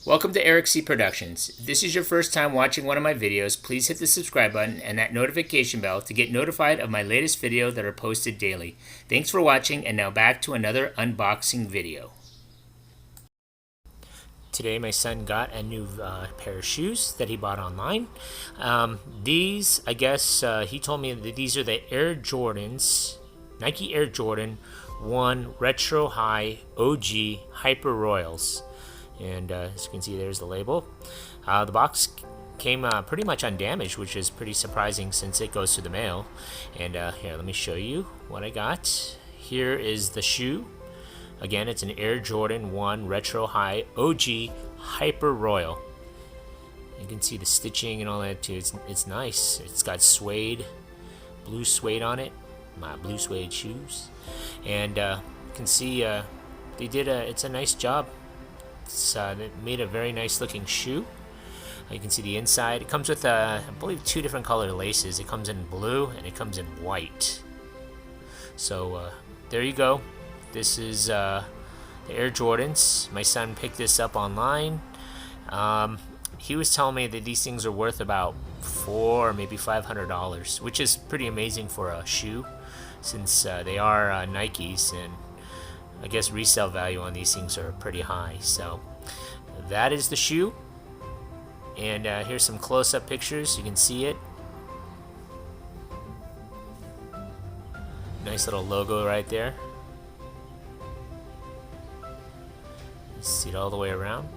Welcome to Eric C. Productions. If this is your first time watching one of my videos, please hit the subscribe button and that notification bell to get notified of my latest videos that are posted daily. Thanks for watching, and now back to another unboxing video. Today my son got a new pair of shoes that he bought online. These, I guess, he told me that these are the Air Jordans, Nike Air Jordan 1 Retro High OG Hyper Royals. And as you can see, there's the label. The box came pretty much undamaged, which is pretty surprising since it goes through the mail. And here, let me show you what I got. Here is the shoe. Again, it's an Air Jordan 1 Retro High OG Hyper Royal. You can see the stitching and all that too. It's nice. It's got suede, blue suede on it. My blue suede shoes. And you can see they did it's a nice job. They made a very nice looking shoe. You can see the inside. It comes with, I believe, two different color laces. It comes in blue and it comes in white. So there you go. This is the Air Jordans. My son picked this up online. He was telling me that these things are worth about $400 or maybe $500, which is pretty amazing for a shoe, since they are Nikes, and I guess resale value on these things are pretty high. So that is the shoe, and here's some close-up pictures. You can see it. Nice little logo right there. You see it all the way around.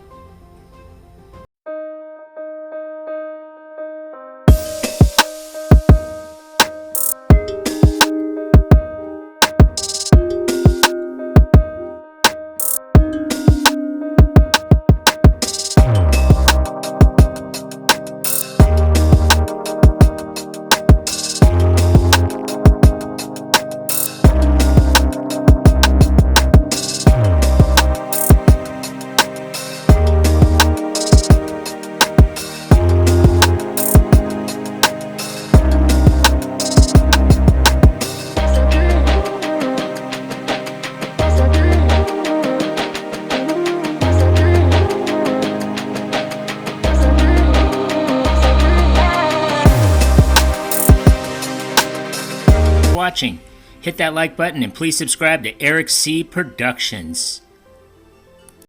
Watching. Hit that like button and please subscribe to Eric C. Productions.